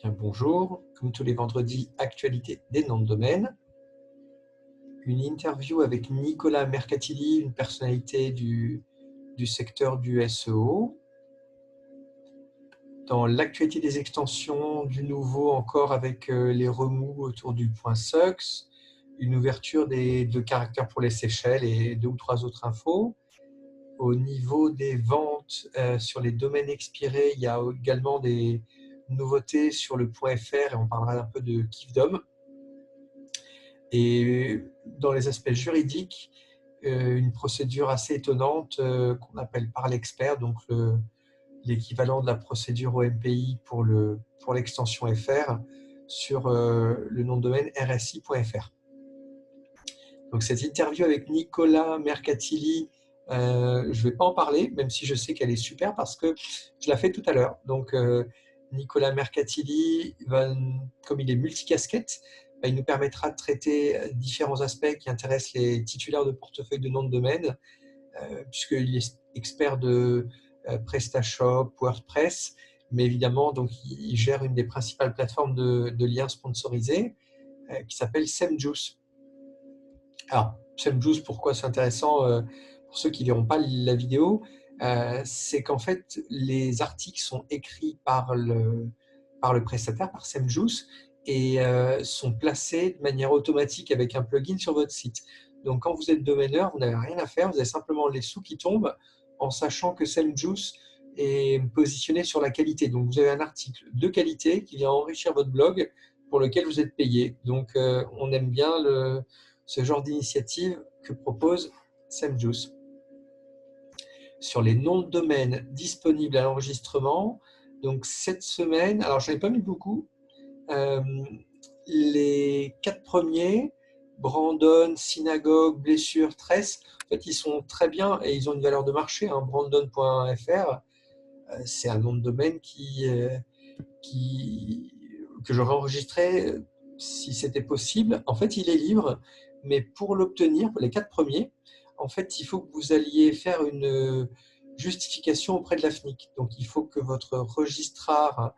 Bien, bonjour, comme tous les vendredis, actualité des noms de domaine. Une interview avec Nicolas Mercatilli, une personnalité du secteur du SEO. Dans l'actualité des extensions, du nouveau encore avec les remous autour du point .sux, une ouverture de caractères pour les Seychelles et 2 ou 3 autres infos. Au niveau des ventes sur les domaines expirés, il y a également des nouveautés sur le .fr et on parlera un peu de Kifdom. Et dans les aspects juridiques, une procédure assez étonnante qu'on appelle par l'expert, donc l'équivalent de la procédure OMPI pour l'extension FR sur le nom de domaine rsi.fr. Donc cette interview avec Nicolas Mercatilli, je ne vais pas en parler, même si je sais qu'elle est super parce que je l'ai fait tout à l'heure. Donc Nicolas Mercatilli, comme il est multicasquette, il nous permettra de traiter différents aspects qui intéressent les titulaires de portefeuille de nom de domaine, puisqu'il est expert de PrestaShop, WordPress, mais évidemment, donc, il gère une des principales plateformes de liens sponsorisés qui s'appelle SEMJuice. Alors, SEMJuice, pourquoi c'est intéressant pour ceux qui ne verront pas la vidéo, c'est qu'en fait, les articles sont écrits par le prestataire, par SEMJuice, et sont placés de manière automatique avec un plugin sur votre site. Donc, quand vous êtes domaineur, vous n'avez rien à faire, vous avez simplement les sous qui tombent en sachant que SEMJuice est positionné sur la qualité. Donc, vous avez un article de qualité qui vient enrichir votre blog pour lequel vous êtes payé. Donc, on aime bien ce genre d'initiative que propose SEMJuice. Sur les noms de domaine disponibles à l'enregistrement, donc cette semaine, alors je n'en ai pas mis beaucoup, les 4 premiers, Brandon, Synagogue, Blessure, Tresse, en fait ils sont très bien et ils ont une valeur de marché. Brandon.fr, c'est un nom de domaine que j'aurais enregistré si c'était possible. En fait, il est libre, mais pour l'obtenir, pour les 4 premiers, en fait, il faut que vous alliez faire une justification auprès de la FNIC. Donc, il faut que votre registrar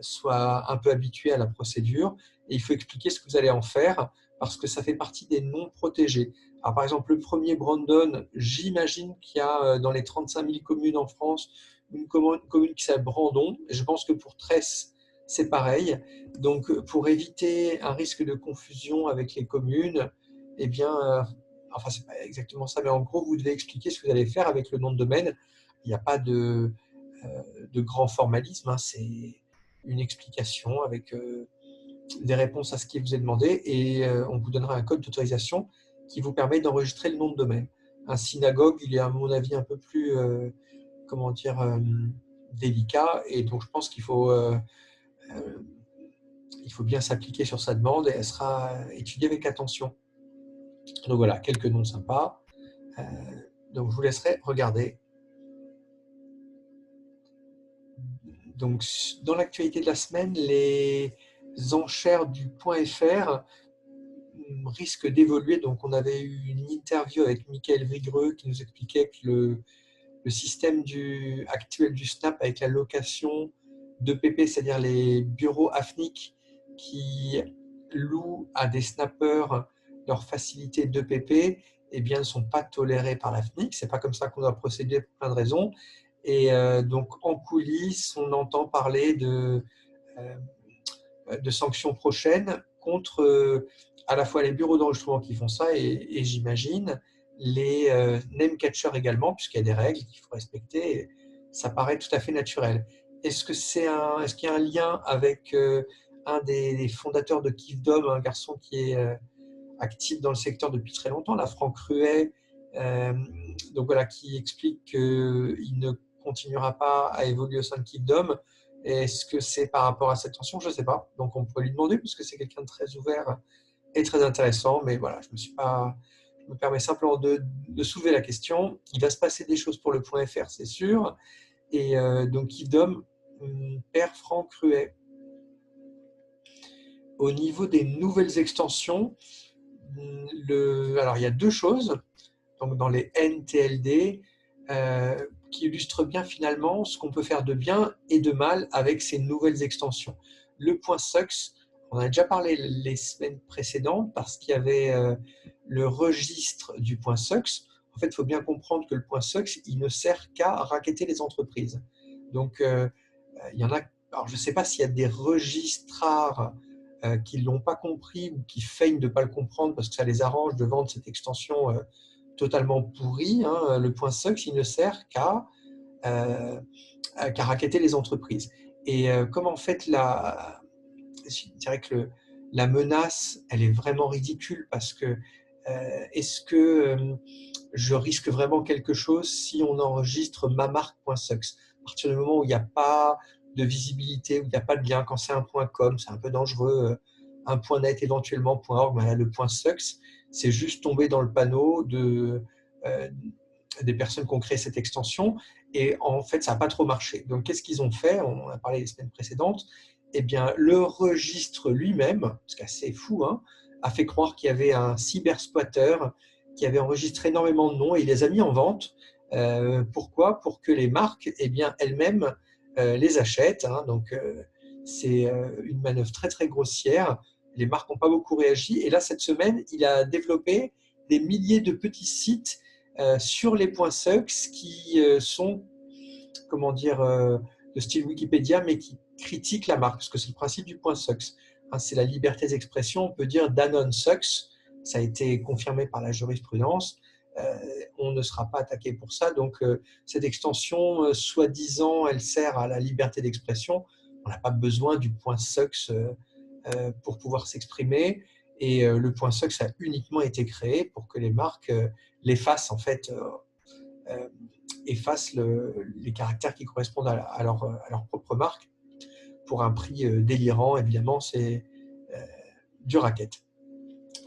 soit un peu habitué à la procédure et il faut expliquer ce que vous allez en faire parce que ça fait partie des noms protégés. Alors, par exemple, le premier Brandon, j'imagine qu'il y a dans les 35 000 communes en France une commune qui s'appelle Brandon. Je pense que pour Tresse, c'est pareil. Donc, pour éviter un risque de confusion avec les communes, eh bien, enfin, c'est pas exactement ça, mais en gros, vous devez expliquer ce que vous allez faire avec le nom de domaine. Il n'y a pas de grand formalisme, hein. C'est une explication avec des réponses à ce qui vous est demandé et on vous donnera un code d'autorisation qui vous permet d'enregistrer le nom de domaine. Un synagogue, il est à mon avis un peu plus, comment dire, délicat et donc je pense qu'il faut bien s'appliquer sur sa demande et elle sera étudiée avec attention. Donc voilà, quelques noms sympas. Donc je vous laisserai regarder. Donc dans l'actualité de la semaine, les enchères du .fr risquent d'évoluer. Donc on avait eu une interview avec Michael Vigreux qui nous expliquait que le système actuel du Snap avec la location d'EPP, c'est-à-dire les bureaux AFNIC qui louent à des snappers leurs facilités d'EPP, eh bien, ne sont pas tolérés par l'AFNIC. Ce n'est pas comme ça qu'on doit procéder pour plein de raisons. Et donc, en coulisses, on entend parler de sanctions prochaines contre à la fois les bureaux d'enregistrement qui font ça et j'imagine les name catchers également, puisqu'il y a des règles qu'il faut respecter. Ça paraît tout à fait naturel. Est-ce qu'il y a un lien avec un des fondateurs de Kifdom, un garçon qui est actif dans le secteur depuis très longtemps, là, Franck Ruet, donc voilà, qui explique qu'il ne continuera pas à évoluer au sein de Kifdom. Est-ce que c'est par rapport à cette tension? Je ne sais pas. Donc on peut lui demander, puisque c'est quelqu'un de très ouvert et très intéressant. Mais voilà, je me permets simplement de soulever la question. Il va se passer des choses pour le .fr, c'est sûr. Et donc Kifdom perd Franck Ruet. Au niveau des nouvelles extensions, alors il y a 2 choses. Donc dans les NTLD, qui illustrent bien finalement ce qu'on peut faire de bien et de mal avec ces nouvelles extensions. le point SUX, on en a déjà parlé les semaines précédentes parce qu'il y avait le registre du point SUX. En fait, il faut bien comprendre que le point SUX, il ne sert qu'à racketter les entreprises. Donc, il y en a, alors je ne sais pas s'il y a des registrars qui ne l'ont pas compris ou qui feignent de ne pas le comprendre parce que ça les arrange de vendre cette extension totalement pourrie. Hein. Le point SUX, il ne sert qu'à racketter les entreprises. Et comme en fait, je dirais que la menace, elle est vraiment ridicule parce que est-ce que je risque vraiment quelque chose si on enregistre ma marque.sux? À partir du moment où il n'y a pas de visibilité, où il n'y a pas de lien, quand c'est un .com, c'est un peu dangereux, un .net éventuellement, .org, mais là, le .sux, c'est juste tomber dans le panneau des personnes qui ont créé cette extension et en fait, ça n'a pas trop marché. Donc, qu'est-ce qu'ils ont fait? On en a parlé les semaines précédentes. Eh bien, le registre lui-même, ce qui est assez fou, hein, a fait croire qu'il y avait un cybersquatter qui avait enregistré énormément de noms et il les a mis en vente. Pourquoi? Pour que les marques, eh bien, elles-mêmes les achètent. Hein. Donc, c'est une manœuvre très, très grossière. Les marques n'ont pas beaucoup réagi. Et là, cette semaine, il a développé des milliers de petits sites sur les points SUX qui sont, comment dire, de style Wikipédia, mais qui critiquent la marque, parce que c'est le principe du point SUX. Hein, c'est la liberté d'expression, on peut dire Danone sucks, ça a été confirmé par la jurisprudence, on ne sera pas attaqué pour ça, donc cette extension, soi-disant, elle sert à la liberté d'expression, on n'a pas besoin du point SUX pour pouvoir s'exprimer, et le point SUX a uniquement été créé pour que les marques l'effacent en fait, effacent les caractères qui correspondent à leur propre marque pour un prix délirant. Évidemment, c'est du racket.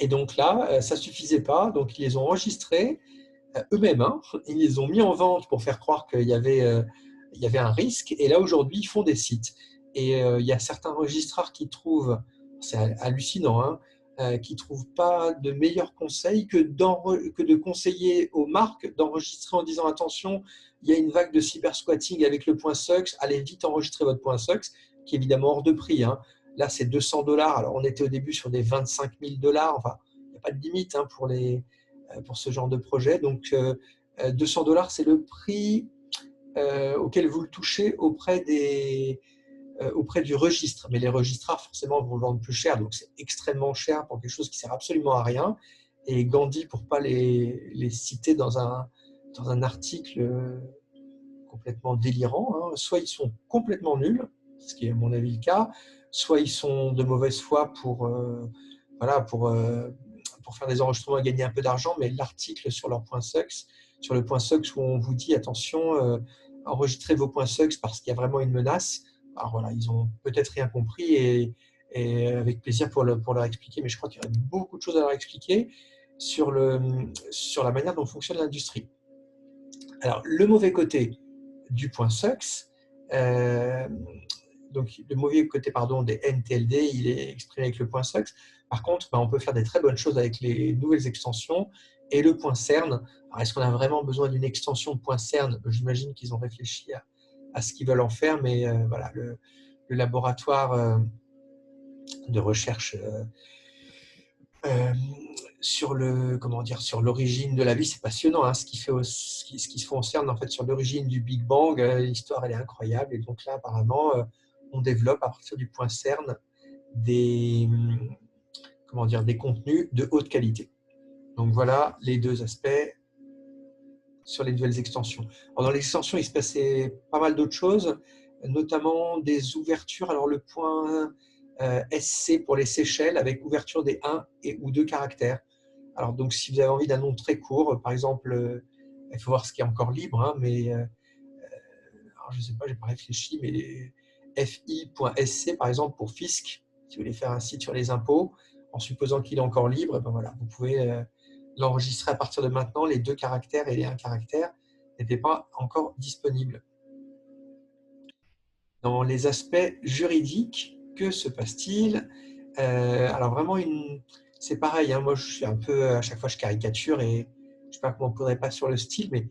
Et donc là, ça ne suffisait pas, donc ils les ont enregistrés eux-mêmes, hein. Ils les ont mis en vente pour faire croire qu'il y avait un risque, et là aujourd'hui ils font des sites. Et il y a certains registrars qui trouvent, c'est hallucinant, hein, qui ne trouvent pas de meilleurs conseils que de conseiller aux marques d'enregistrer en disant attention, il y a une vague de cybersquatting avec le point SUX, allez vite enregistrer votre point SUX, qui est évidemment hors de prix. Hein. Là, c'est 200 $. Alors, on était au début sur des 25 000 $. Enfin, il n'y a pas de limite hein, pour ce genre de projet. Donc, 200 $, c'est le prix auquel vous le touchez auprès du registre. Mais les registrars, forcément, vont le vendre plus cher. Donc, c'est extrêmement cher pour quelque chose qui ne sert absolument à rien. Et Gandhi, pour ne pas les citer dans un article complètement délirant, hein, soit ils sont complètement nuls, ce qui est à mon avis le cas, soit ils sont de mauvaise foi pour faire des enregistrements et gagner un peu d'argent, mais l'article sur leur point SUX, sur le point SUX où on vous dit attention, enregistrez vos points SUX parce qu'il y a vraiment une menace. Alors voilà, ils ont peut-être rien compris et avec plaisir pour leur expliquer, mais je crois qu'il y aurait beaucoup de choses à leur expliquer sur la manière dont fonctionne l'industrie. Alors, le mauvais côté du point SUX, donc le mauvais côté des NTLD, il est exprimé avec le point SUX. Par contre, on peut faire des très bonnes choses avec les nouvelles extensions et le point CERN. Alors, est-ce qu'on a vraiment besoin d'une extension de point CERN? J'imagine qu'ils ont réfléchi à ce qu'ils veulent en faire, mais voilà, le laboratoire de recherche sur l'origine de la vie, c'est passionnant. Hein, ce qui se fait en CERN en fait sur l'origine du Big Bang, l'histoire elle est incroyable. Et donc là, apparemment, on développe à partir du point CERN des contenus de haute qualité. Donc voilà les deux aspects sur les nouvelles extensions. Alors, dans l'extension, il se passait pas mal d'autres choses, notamment des ouvertures. Alors le point SC pour les Seychelles avec ouverture des 1 ou 2 caractères. Alors donc si vous avez envie d'un nom très court, par exemple, il faut voir ce qui est encore libre, hein, mais alors, je ne sais pas, je n'ai pas réfléchi, mais fi.sc par exemple pour fisc, si vous voulez faire un site sur les impôts, en supposant qu'il est encore libre, ben voilà, vous pouvez l'enregistrer à partir de maintenant. Les 2 caractères et les 1 caractère n'étaient pas encore disponibles. Dans les aspects juridiques, que se passe-t-il? Alors vraiment, c'est pareil, hein, moi je suis un peu, à chaque fois je caricature et je ne sais pas comment on pourrait pas sur le style, mais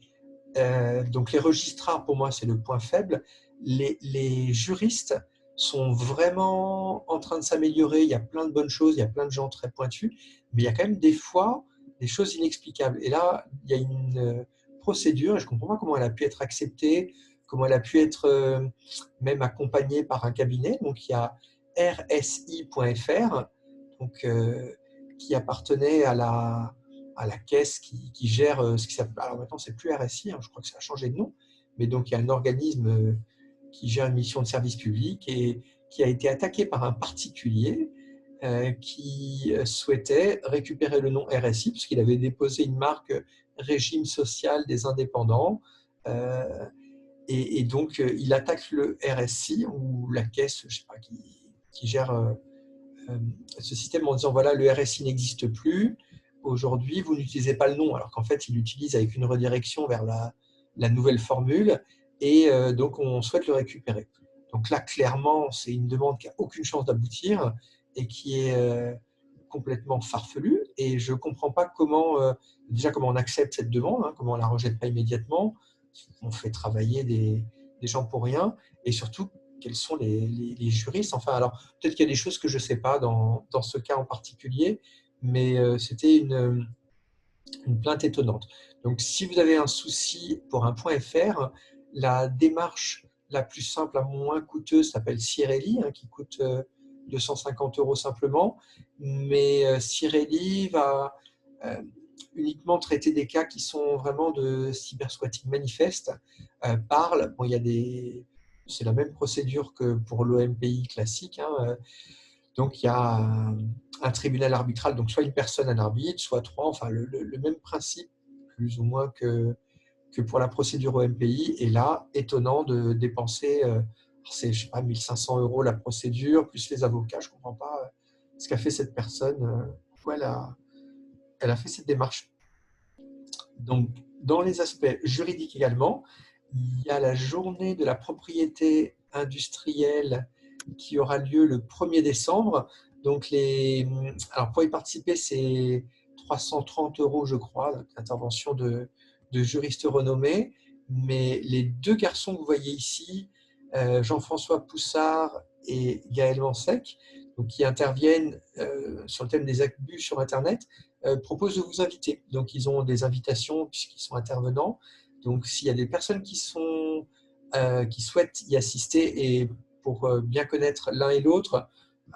donc les registrars pour moi c'est le point faible. Les juristes sont vraiment en train de s'améliorer. Il y a plein de bonnes choses, il y a plein de gens très pointus, mais il y a quand même des fois des choses inexplicables. Et là, il y a une procédure, et je ne comprends pas comment elle a pu être acceptée, comment elle a pu être même accompagnée par un cabinet. Donc, il y a rsi.fr, donc, qui appartenait à la caisse qui gère ce qui s'appelle. Alors maintenant, c'est plus RSI, hein, je crois que ça a changé de nom, mais donc il y a un organisme qui gère une mission de service public et qui a été attaqué par un particulier qui souhaitait récupérer le nom RSI, puisqu'il avait déposé une marque Régime social des indépendants. Euh, et donc, il attaque le RSI ou la caisse, je ne sais pas, qui gère ce système en disant voilà, le RSI n'existe plus. Aujourd'hui, vous n'utilisez pas le nom, alors qu'en fait, il l'utilise avec une redirection vers la nouvelle formule. Et donc, on souhaite le récupérer. Donc là, clairement, c'est une demande qui n'a aucune chance d'aboutir et qui est complètement farfelue. Et je ne comprends pas déjà comment on accepte cette demande, hein, comment on ne la rejette pas immédiatement. On fait travailler des gens pour rien. Et surtout, quels sont les juristes. Enfin, alors, peut-être qu'il y a des choses que je ne sais pas dans ce cas en particulier, mais c'était une plainte étonnante. Donc, si vous avez un souci pour un point .fr, la démarche la plus simple, la moins coûteuse, s'appelle Cirelli, hein, qui coûte 250 € simplement. Mais Cirelli va uniquement traiter des cas qui sont vraiment de cybersquatting manifeste. Parle, bon, c'est la même procédure que pour l'OMPI classique. Hein, donc, il y a un tribunal arbitral, donc soit une personne, un arbitre, soit trois, enfin le même principe, plus ou moins que pour la procédure OMPI. Et là, étonnant de dépenser, c'est, je sais pas, 1500 € la procédure, plus les avocats. Je ne comprends pas ce qu'a fait cette personne, pourquoi elle a fait cette démarche. Donc, dans les aspects juridiques également, il y a la journée de la propriété industrielle qui aura lieu le 1er décembre. Donc, alors pour y participer, c'est 330 €, je crois, d'intervention de juristes renommés. Mais les deux garçons que vous voyez ici, Jean-François Poussard et Gaël Mansec, donc qui interviennent sur le thème des abus sur Internet, proposent de vous inviter. Donc, ils ont des invitations puisqu'ils sont intervenants. Donc, s'il y a des personnes qui souhaitent y assister et pour bien connaître l'un et l'autre,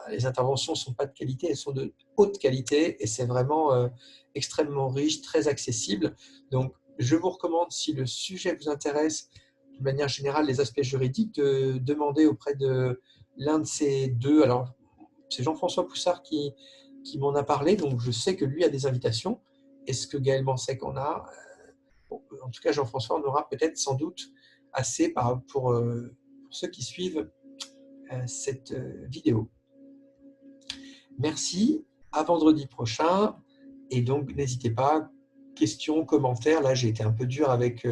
les interventions ne sont pas de qualité, elles sont de haute qualité et c'est vraiment extrêmement riche, très accessible. Donc, je vous recommande, si le sujet vous intéresse, de manière générale, les aspects juridiques, de demander auprès de l'un de ces deux. Alors, c'est Jean-François Poussard qui m'en a parlé, donc je sais que lui a des invitations. Est-ce que Gaël Mansec en a? Bon, en tout cas, Jean-François en aura peut-être sans doute assez pour ceux qui suivent cette vidéo. Merci, à vendredi prochain. Et donc, n'hésitez pas, questions, commentaires. Là, j'ai été un peu dur avec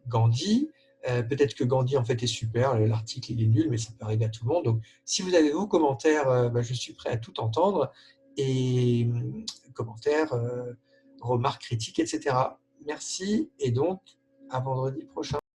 Gandhi. Peut-être que Gandhi, en fait, est super. L'article, il est nul, mais ça peut arriver à tout le monde. Donc, si vous avez vos commentaires, je suis prêt à tout entendre. Et commentaires, remarques, critiques, etc. Merci. Et donc, à vendredi prochain.